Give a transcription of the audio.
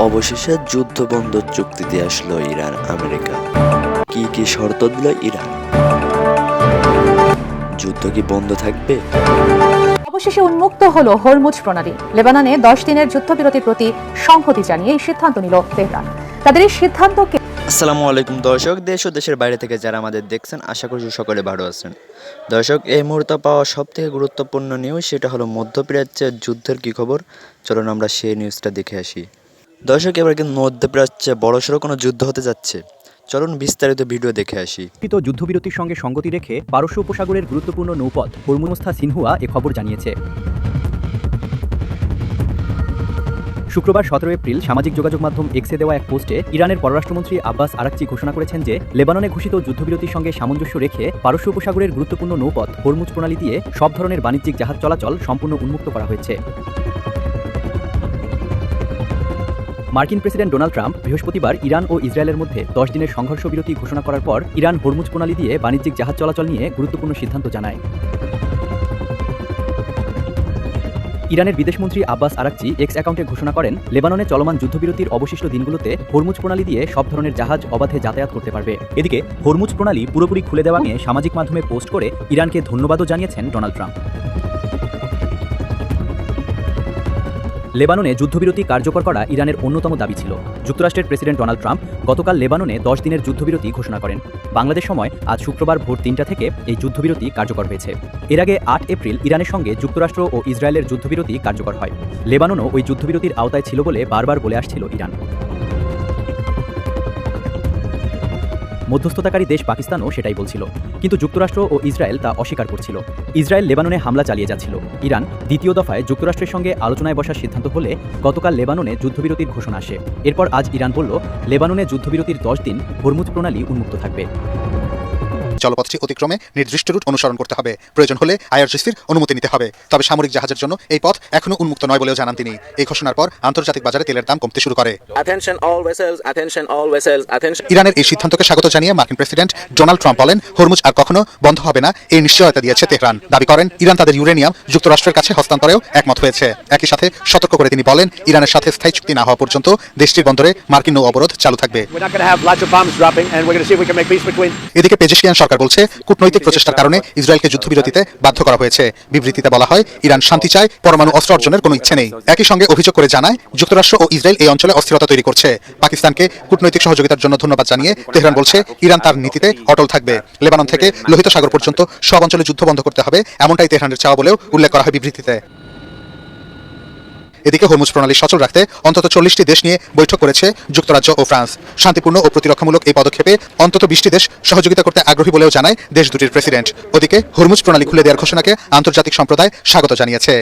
অবশেষে যুদ্ধবন্ধ চুক্তিতে আসলো ইরান আমেরিকা। কি কি শর্ত দিল ইরান? যুদ্ধ কি বন্ধ থাকবে? অবশেষে উন্মুক্ত হলো হরমুজ প্রণালী। লেবাননে 10 দিনের যুদ্ধবিরতির প্রতি সংহতি জানিয়ে এই সিদ্ধান্ত নিল তেহরান। তাদের এই সিদ্ধান্তকে আসসালামু আলাইকুম দর্শক, দেশ ও দেশের বাইরে থেকে যারা আমাদের দেখছেন, আশা করছি সকলে ভালো আছেন। দর্শক, এই মুহূর্তে পাওয়া সবথেকে গুরুত্বপূর্ণ নিউজ, সেটা হলো মধ্যপ্রাচ্যের যুদ্ধের কি খবর। চলুন আমরা সেই নিউজটা দেখে আসি। দর্শক, এবার কিন্তু মধ্যপ্রাচ্যে বড়সড় কোনো যুদ্ধ হতে যাচ্ছে। চলুন বিস্তারিত ভিডিও দেখে আসি। যুদ্ধবিরতির সঙ্গে সঙ্গতি রেখে পারস্য উপসাগরের গুরুত্বপূর্ণ নৌপথ হরমুজস্থা সিনহুয়া এ খবর জানিয়েছে। শুক্রবার 17 এপ্রিল সামাজিক যোগাযোগ মাধ্যম এক্সে দেওয়া এক পোস্টে ইরানের পররাষ্ট্রমন্ত্রী আব্বাস আরাকচি ঘোষণা করেছেন যে লেবাননে ঘোষিত যুদ্ধবিরতির সঙ্গে সামঞ্জস্য রেখে পারস্য উপসাগরের গুরুত্বপূর্ণ নৌপথ হরমুজ প্রণালী দিয়ে সব ধরনের বাণিজ্যিক জাহাজ চলাচল সম্পূর্ণ উন্মুক্ত করা হয়েছে। মার্কিন প্রেসিডেন্ট ডোনাল্ড ট্রাম্প বৃহস্পতিবার ইরান ও ইসরায়েলের মধ্যে 10 দিনের সংঘর্ষ বিরতি ঘোষণা করার পর ইরান হরমুজ প্রণালী দিয়ে বাণিজ্যিক জাহাজ চলাচল নিয়ে গুরুত্বপূর্ণ সিদ্ধান্ত জানায়। ইরানের বিদেশমন্ত্রী আব্বাস আরাকচি এক্স অ্যাকাউন্টে ঘোষণা করেন, লেবাননে চলমান যুদ্ধবিরতির অবশিষ্ট দিনগুলোতে হরমুজ প্রণালী দিয়ে সব ধরনের জাহাজ অবাধে যাতায়াত করতে পারবে। এদিকে হরমুজ প্রণালী পুরোপুরি খুলে দেওয়া নিয়ে সামাজিক মাধ্যমে পোস্ট করে ইরানকে ধন্যবাদও জানিয়েছেন ডোনাল্ড ট্রাম্প। লেবাননে যুদ্ধবিরতি কার্যকর করা ইরানের অন্যতম দাবি ছিল। যুক্তরাষ্ট্রের প্রেসিডেন্ট ডোনাল্ড ট্রাম্প গতকাল লেবাননে 10 দিনের যুদ্ধবিরতি ঘোষণা করেন। বাংলাদেশ সময় আজ শুক্রবার ভোর 3টা থেকে এই যুদ্ধবিরতি কার্যকর হয়েছে। এর আগে 8 এপ্রিল ইরানের সঙ্গে যুক্তরাষ্ট্র ও ইসরায়েলের যুদ্ধবিরতি কার্যকর হয়। লেবাননও ওই যুদ্ধবিরতির আওতায় ছিল বলে বারবার বলে আসছিল ইরান। মধ্যস্থতাকারী দেশ পাকিস্তানও সেটাই বলছিল, কিন্তু যুক্তরাষ্ট্র ও ইসরায়েল তা অস্বীকার করছিল। ইসরায়েল লেবাননে হামলা চালিয়ে যাচ্ছিল। ইরান দ্বিতীয় দফায় যুক্তরাষ্ট্রের সঙ্গে আলোচনায় বসার সিদ্ধান্ত হলে গতকাল লেবাননে যুদ্ধবিরতির ঘোষণা আসে। এরপর আজ ইরান বলল, লেবাননে যুদ্ধবিরতির 10 দিন হরমুজ প্রণালী উন্মুক্ত থাকবে। জলপথটি অতিক্রমে নির্দিষ্ট রুট অনুসরণ করতে হবে। প্রয়োজন হলে আইআরজিসির অনুমতি নিতে হবে। তবে সামরিক জাহাজের জন্য এই পথ এখনও উন্মুক্ত নয় বলেও জানান তিনি। এই ঘোষণার পর আন্তর্জাতিক বাজারে তেলের দাম কমতে শুরু করে। ইরানের এই সিদ্ধান্তকে স্বাগত জানিয়ে মার্কিন প্রেসিডেন্ট ডোনাল্ড ট্রাম্প বলেন, হরমুজ আর কখনো বন্ধ হবে না, এই নিশ্চয়তা দিয়েছে তেহরান। দাবি করেন, ইরান তাদের ইউরেনিয়াম যুক্তরাষ্ট্রের কাছে হস্তান্তরেও একমত হয়েছে। একই সাথে সতর্ক করে তিনি বলেন, ইরানের সাথে স্থায়ী চুক্তি না হওয়া পর্যন্ত দেশটির বন্দরে মার্কিন নৌ অবরোধ চালু থাকবে। এদিকে পেজেশিয়ান সরকার বলছে, কূটনৈতিক প্রচেষ্টার কারণে ইসরায়েলকে যুদ্ধবিরতিতে বাধ্য করা হয়েছে। বিবৃতিতে বলা হয়, ইরান শান্তি চায়, পরমাণু অস্ত্র অর্জনের কোনো ইচ্ছে নেই। একই সঙ্গে অভিযোগ করে জানায়, যুক্তরাষ্ট্র ও ইসরায়েল এই অঞ্চলে অস্থিরতা তৈরি করছে। পাকিস্তানকে কূটনৈতিক সহযোগিতার জন্য ধন্যবাদ জানিয়ে তেহরান বলছে, ইরান তার নীতিতে অটল থাকবে। লেবানন থেকে লোহিত সাগর পর্যন্ত সব অঞ্চলে যুদ্ধ বন্ধ করতে হবে, এমনটাই তেহরানের চাওয়া বলেও উল্লেখ করা হয় বিবৃতিতে। এদিকে হরমুজ প্রণালী সচল রাখতে অন্তত 40টি দেশ নিয়ে বৈঠক করেছে যুক্তরাজ্য ও ফ্রান্স। শান্তিপূর্ণ ও প্রতিরক্ষামূলক এই পদক্ষেপে অন্তত 20টি দেশ সহযোগিতা করতে আগ্রহী বলেও জানায় দেশ দুটির প্রেসিডেন্ট। ওদিকে হরমুজ প্রণালী খুলে দেওয়ার ঘোষণাকে আন্তর্জাতিক সম্প্রদায় স্বাগত জানিয়েছে।